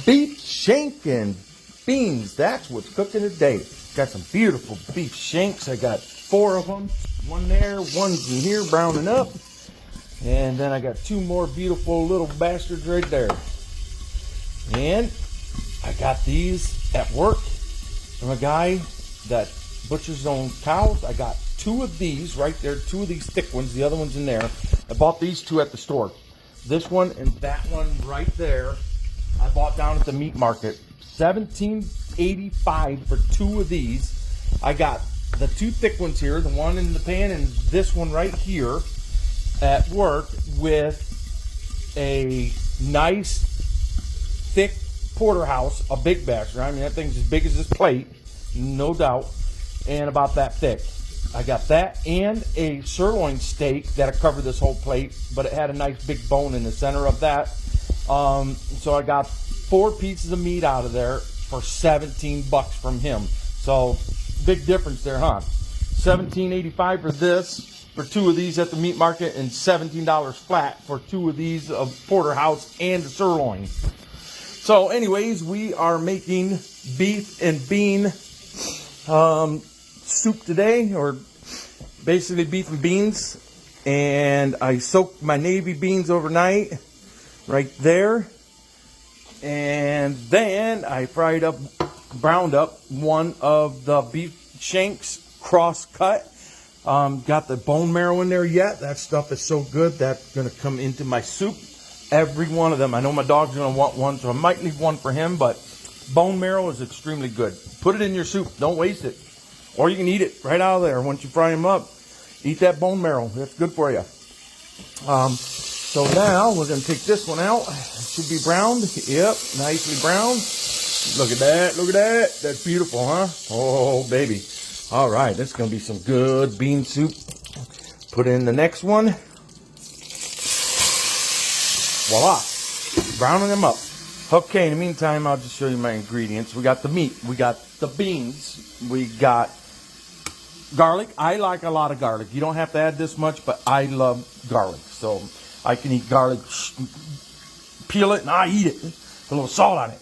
beef shank and beans. That's what's cooking today. Got some beautiful beef shanks. I got 4 of them. One there, one's in here browning up. And then I got 2 more beautiful little bastards right there. And I got these at work from a guy that butchers his own cows. I got 2 of these right there, 2 of these thick ones. The other one's in there. I bought these 2 at the store. This one and that one right there, I bought down at the meat market. $17.85 for 2 of these. I got the 2 thick ones here, the one in the pan and this one right here at work with a nice thick porterhouse, a big bastard. I mean, that thing's as big as this plate, no doubt, and about that thick. I got that and a sirloin steak that'll cover this whole plate, but it had a nice big bone in the center of that. So I got 4 pieces of meat out of there for $17 from him. So big difference there, huh? $17.85 for this, for 2 of these at the meat market, and $17 flat for 2 of these of porterhouse and the sirloin. So anyways, we are making beef and bean soup today, or basically beef and beans. And I soaked my navy beans overnight right there. And then I browned up one of the beef shanks cross cut. Got the bone marrow in there yet. That stuff is so good. That's going to come into my soup. Every one of them. I know my dog's going to want one, so I might leave one for him, but bone marrow is extremely good. Put it in your soup. Don't waste it. Or you can eat it right out of there once you fry them up. Eat that bone marrow. That's good for you. So now we're going to take this one out. It should be browned. Yep, nicely browned. Look at that. Look at that. That's beautiful, huh? Oh, baby. All right, that's going to be some good bean soup. Put in the next one. Voila. Browning them up. Okay, in the meantime, I'll just show you my ingredients. We got the meat. We got the beans. We got garlic. I like a lot of garlic. You don't have to add this much, but I love garlic. So I can eat garlic, peel it, and I eat it. Put a little salt on it.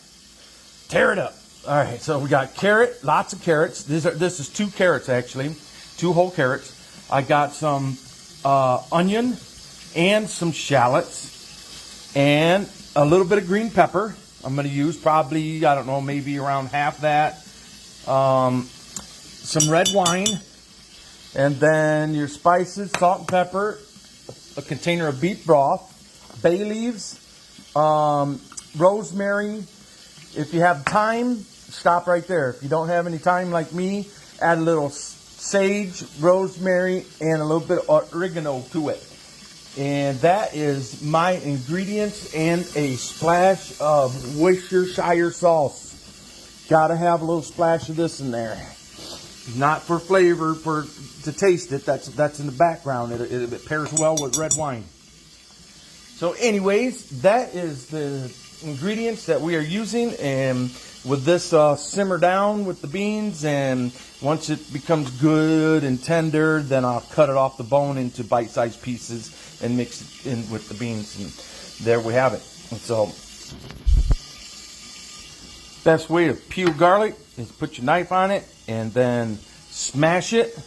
Tear it up. All right, so we got carrot, lots of carrots. This is 2 carrots, actually. 2 whole carrots. I got some onion and some shallots and a little bit of green pepper. I'm going to use probably, I don't know, maybe around half that. Some red wine. And then your spices, salt and pepper, a container of beef broth, bay leaves, rosemary. If you have time, stop right there. If you don't have any time like me, add a little sage, rosemary, and a little bit of oregano to it. And that is my ingredients and a splash of Worcestershire sauce. Gotta have a little splash of this in there. Not for flavor, to taste it. That's in the background. It pairs well with red wine. So anyways, that is the ingredients that we are using, and with this simmer down with the beans, and once it becomes good and tender, then I'll cut it off the bone into bite-sized pieces and mix it in with the beans, and there we have it. And so best way to peel garlic is put your knife on it and then smash it,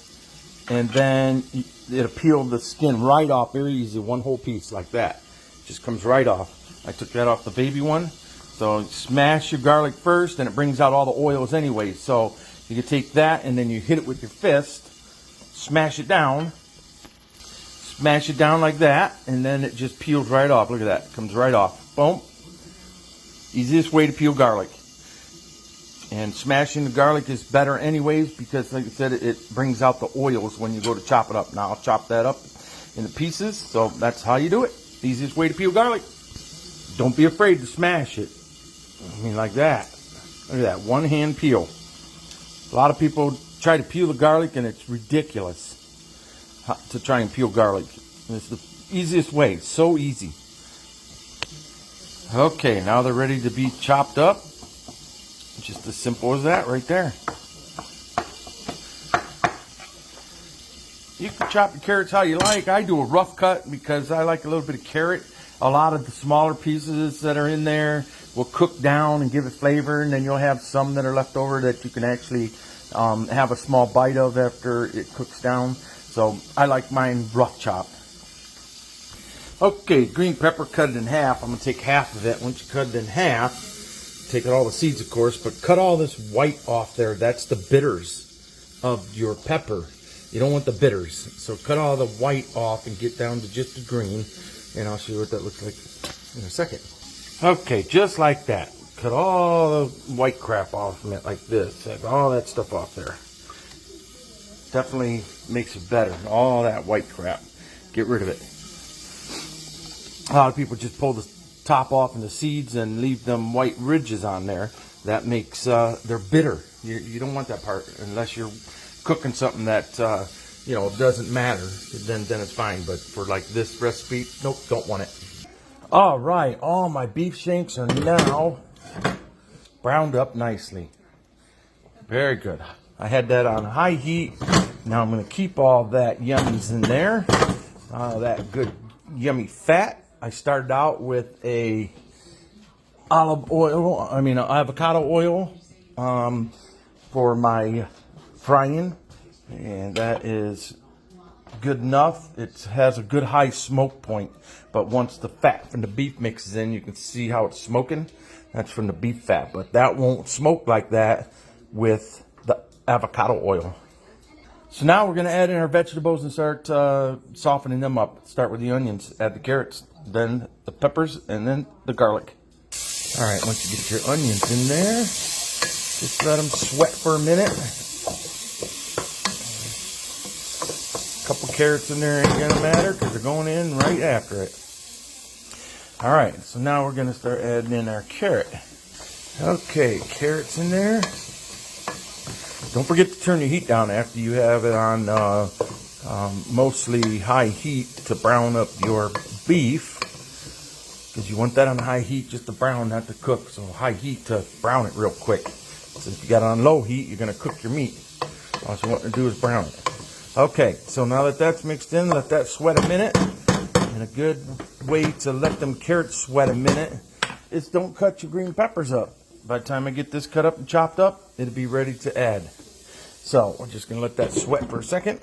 and then it'll peel the skin right off very easy. One whole piece like that just comes right off. I took that off the baby one. So smash your garlic first, and it brings out all the oils anyway. So you can take that and then you hit it with your fist, smash it down like that, and then it just peels right off. Look at that, it comes right off. Boom. Easiest way to peel garlic. And smashing the garlic is better anyways, because like I said, it brings out the oils when you go to chop it up. Now I'll chop that up into pieces. So that's how you do it. Easiest way to peel garlic. Don't be afraid to smash it. I mean, like that. Look at that, one hand peel. A lot of people try to peel the garlic, and it's ridiculous to try and peel garlic. It's the easiest way, so easy. Okay, now they're ready to be chopped up. Just as simple as that right there. You can chop your carrots how you like. I do a rough cut because I like a little bit of carrot. A lot of the smaller pieces that are in there, will cook down and give it flavor, and then you'll have some that are left over that you can actually have a small bite of after it cooks down. So I like mine rough chop. Okay, green pepper, cut it in half. I'm going to take half of it. Once you cut it in half, take out all the seeds, of course, but cut all this white off there. That's the bitters of your pepper. You don't want the bitters. So cut all the white off and get down to just the green. And I'll show you what that looks like in a second. Okay, just like that. Cut all the white crap off from it like this. Have all that stuff off there. Definitely makes it better. All that white crap. Get rid of it. A lot of people just pull the top off and the seeds and leave them white ridges on there. That makes, they're bitter. You don't want that part unless you're cooking something that, you know, doesn't matter. Then it's fine. But for like this recipe, nope, don't want it. All right, all my beef shanks are now browned up nicely. Very good. I had that on high heat. Now I'm going to keep all that yummies in there. That good yummy fat. I started out with a avocado oil for my frying, and that is good enough. It has a good high smoke point, but once the fat from the beef mixes in, you can see how it's smoking. That's from the beef fat, but that won't smoke like that with the avocado oil. So now we're going to add in our vegetables and start softening them up. Start with the onions, add the carrots, then the peppers, and then the garlic. All right, once you get your onions in there, just let them sweat for a minute. A couple carrots in there ain't going to matter because they're going in right after it. All right, so now we're going to start adding in our carrot. Okay, carrots in there. Don't forget to turn your heat down after you have it on mostly high heat to brown up your beef, because you want that on high heat just to brown, not to cook. So high heat to brown it real quick. So if you got it on low heat, you're going to cook your meat. All you want to do is brown it. Okay, so now that that's mixed in, let that sweat a minute. And a good way to let them carrots sweat a minute is don't cut your green peppers up. By the time I get this cut up and chopped up, it'll be ready to add. So we're just going to let that sweat for a second.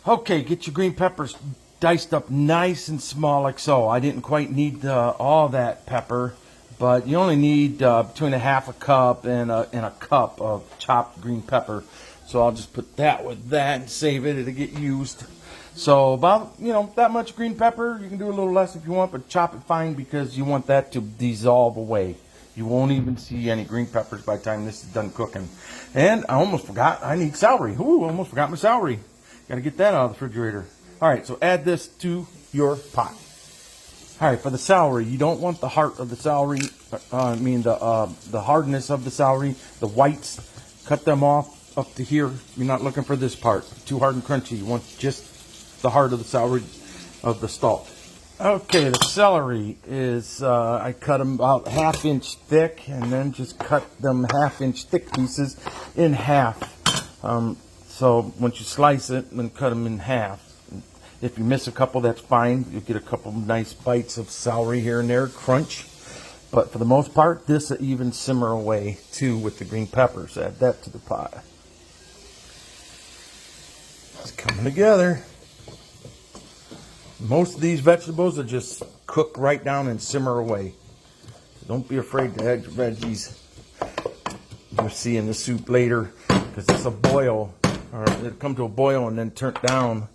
Okay, get your green peppers diced up nice and small like so. I didn't quite need all that pepper, but you only need between a half a cup and a cup of chopped green pepper. So I'll just put that with that and save it. It'll get used. So about, you know, that much green pepper. You can do a little less if you want, but chop it fine because you want that to dissolve away. You won't even see any green peppers by the time this is done cooking. And I almost forgot, I need celery. Ooh, almost forgot my celery. Got to get that out of the refrigerator. All right, so add this to your pot. All right, for the celery, you don't want the heart of the celery, the hardness of the celery, the whites. Cut them off up to here. You're not looking for this part. Too hard and crunchy. You want just the heart of the celery, of the stalk. Okay, the celery is, I cut them about 1/2 inch thick and then just cut them 1/2 inch thick pieces in half. So once you slice it, then cut them in half. If you miss a couple, that's fine. You get a couple nice bites of celery here and there, crunch. But for the most part, this will even simmer away too with the green peppers. Add that to the pot. It's coming together. Most of these vegetables are just cook right down and simmer away. So don't be afraid to add your veggies. You'll see in the soup later, because it's a boil, or it'll come to a boil and then turn it down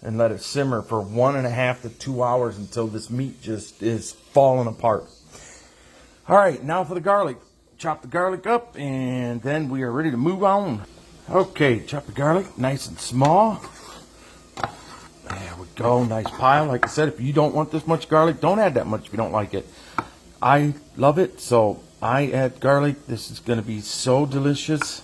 and let it simmer for 1.5 to 2 hours until this meat just is falling apart. All right, now for the garlic. Chop the garlic up and then we are ready to move on. Okay, chop the garlic nice and small. There we go, nice pile. Like I said, if you don't want this much garlic, don't add that much if you don't like it. I love it, so I add garlic. This is going to be so delicious.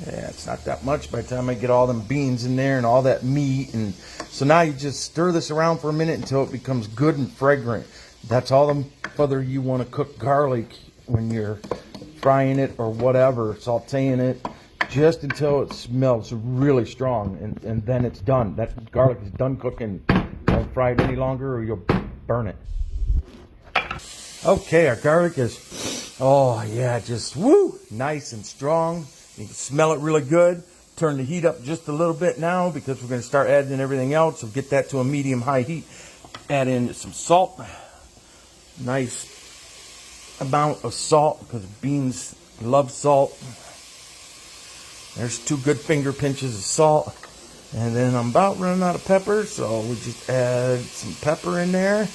Yeah, it's not that much by the time I get all them beans in there and all that meat. And so now you just stir this around for a minute until it becomes good and fragrant. That's all the further you want to cook garlic when you're frying it or whatever, sauteing it. just until it smells really strong, and then it's done. That garlic is done cooking. Don't fry it any longer or you'll burn it. Okay, our garlic is, oh yeah, just woo, nice and strong. You can smell it really good. Turn the heat up just a little bit now because we're going to start adding everything else. So get that to a medium-high heat. Add in some salt. Nice amount of salt because beans love salt. There's 2 good finger pinches of salt. And then I'm about running out of pepper, so we just add some pepper in there.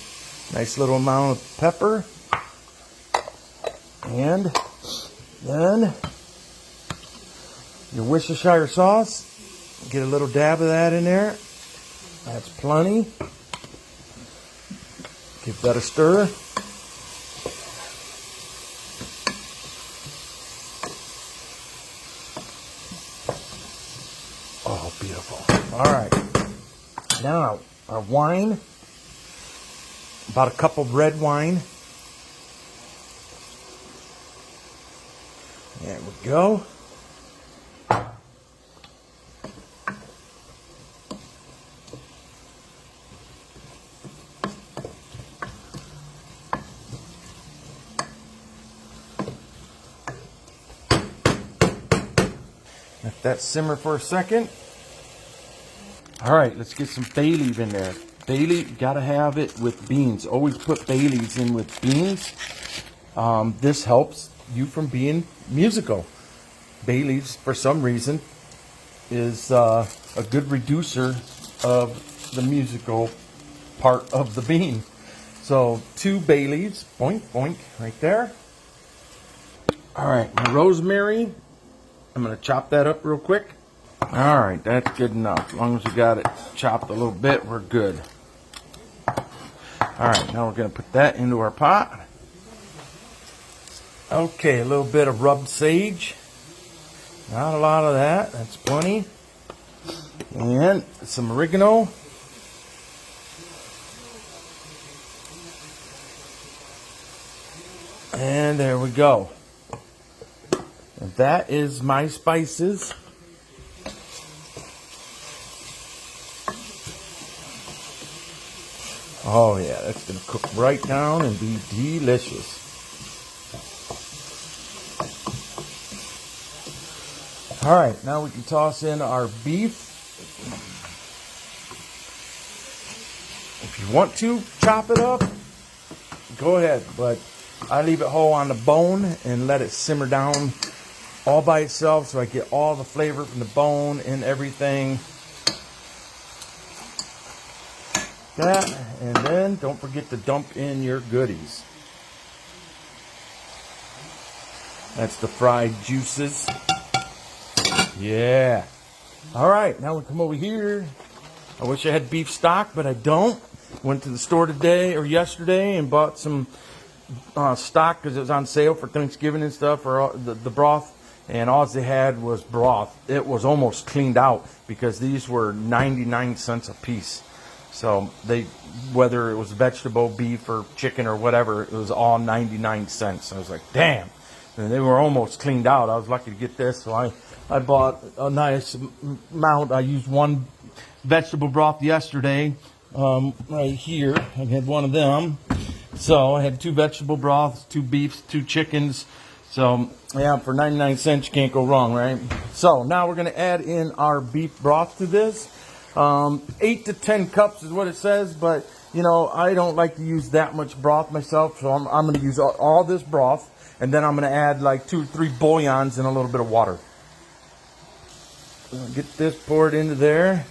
Nice little amount of pepper. And then your Worcestershire sauce. Get a little dab of that in there. That's plenty. Give that a stir. Oh, beautiful. All right. Now, our wine. About a cup of red wine. There we go. Let that simmer for a second. All right, let's get some bay leaf in there. Bay leaf, gotta have it with beans. Always put bay leaves in with beans. This helps you from being musical. Bay leaves, for some reason, is a good reducer of the musical part of the bean. So 2 bay leaves, boink, boink, right there. All right, my rosemary. I'm going to chop that up real quick. All right, that's good enough. As long as we got it chopped a little bit, we're good. All right, now we're going to put that into our pot. Okay, a little bit of rubbed sage. Not a lot of that. That's plenty. And some oregano. And there we go. And that is my spices. Oh yeah, that's going to cook right down and be delicious. All right, now we can toss in our beef. If you want to chop it up, go ahead, but I leave it whole on the bone and let it simmer down all by itself so I get all the flavor from the bone and everything. That, and then don't forget to dump in your goodies. That's the fried juices. Yeah. All right, now we come over here. I wish I had beef stock, but I don't. Went to the store today or yesterday and bought some stock because it was on sale for Thanksgiving and stuff, or the broth, and all they had was broth. It was almost cleaned out because these were 99 cents a piece. So they, whether it was vegetable, beef, or chicken or whatever, it was all 99 cents. I was like, damn. And they were almost cleaned out. I was lucky to get this, so I bought a nice amount. I used 1 vegetable broth yesterday, right here. I had 1 of them. So I had 2 vegetable broths, 2 beefs, 2 chickens. So yeah, for 99 cents, you can't go wrong, right? So now we're going to add in our beef broth to this. 8 to 10 cups is what it says, but you know, I don't like to use that much broth myself, so I'm going to use all this broth, and then I'm going to add like 2 or 3 bouillons and a little bit of water. Get this poured into there.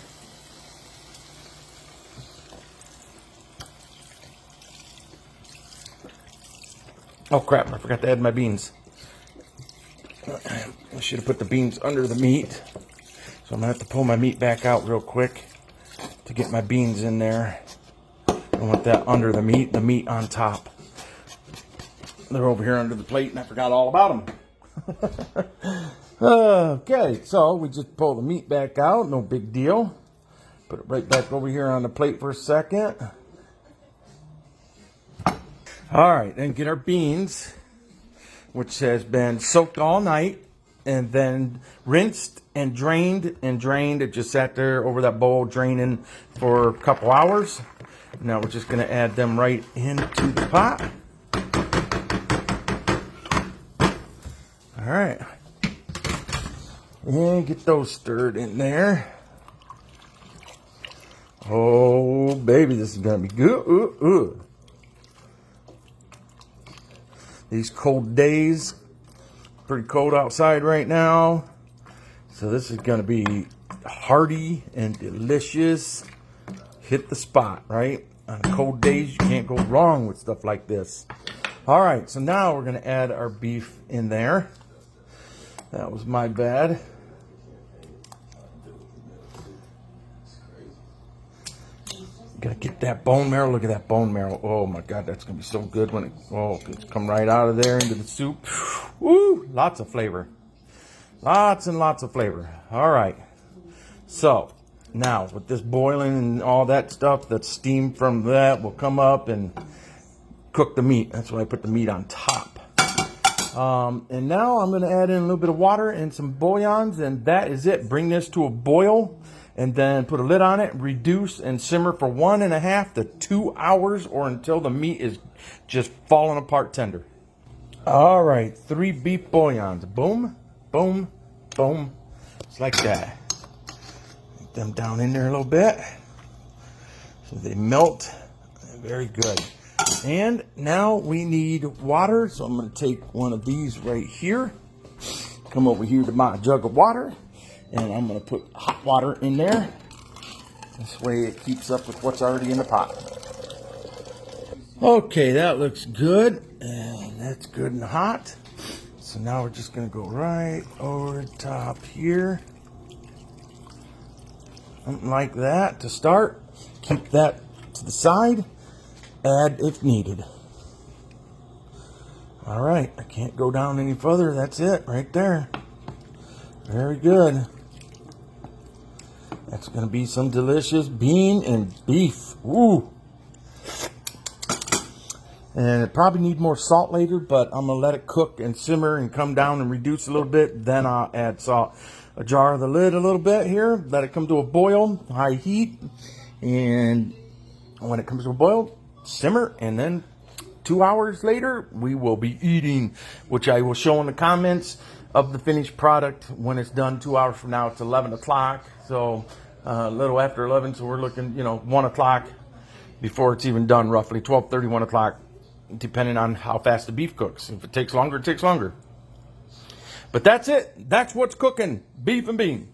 Oh crap, I forgot to add my beans. I should have put the beans under the meat. So I'm going to have to pull my meat back out real quick to get my beans in there. I want that under the meat on top. They're over here under the plate and I forgot all about them. Okay, so we just pull the meat back out, no big deal. Put it right back over here on the plate for a second. All right, then get our beans, which has been soaked all night and then rinsed and drained and drained. It just sat there over that bowl draining for a couple hours. Now we're just going to add them right into the pot. All right. And get those stirred in there. Oh, baby, this is going to be good. These cold days, pretty cold outside right now. So this is going to be hearty and delicious. Hit the spot, right? On cold days, you can't go wrong with stuff like this. All right, so now we're going to add our beef in there. That was my bad. Gotta get that bone marrow. Look at that bone marrow. Oh my God, that's gonna be so good when it's come right out of there into the soup. Woo! Lots of flavor. Lots and lots of flavor. All right. So now with this boiling and all that stuff, that steam from that will come up and cook the meat. That's why I put the meat on top. And now I'm gonna add in a little bit of water and some bouillons, and that is it. Bring this to a boil. And then put a lid on it, reduce and simmer for 1.5 to 2 hours or until the meat is just falling apart tender. All right, 3 beef bouillons. Boom, boom, boom. Just like that. Get them down in there a little bit so they melt. Very good. And now we need water. So I'm going to take one of these right here. Come over here to my jug of water. And I'm going to put hot water in there. This way it keeps up with what's already in the pot. Okay, that looks good. And that's good and hot. So now we're just going to go right over the top here. Something like that to start. Keep that to the side. Add if needed. All right, I can't go down any further. That's it right there. Very good. That's going to be some delicious bean and beef. Woo! And it probably need more salt later, but I'm going to let it cook and simmer and come down and reduce a little bit. Then I'll add salt. Ajar the lid a little bit here. Let it come to a boil, high heat. And when it comes to a boil, simmer. And then 2 hours later, we will be eating, which I will show in the comments of the finished product when it's done. 2 hours from now, it's 11 o'clock. So a little after 11, so we're looking, 1 o'clock before it's even done, roughly 12:30, 1 o'clock, depending on how fast the beef cooks. If it takes longer, it takes longer. But that's it. That's what's cooking. Beef and bean.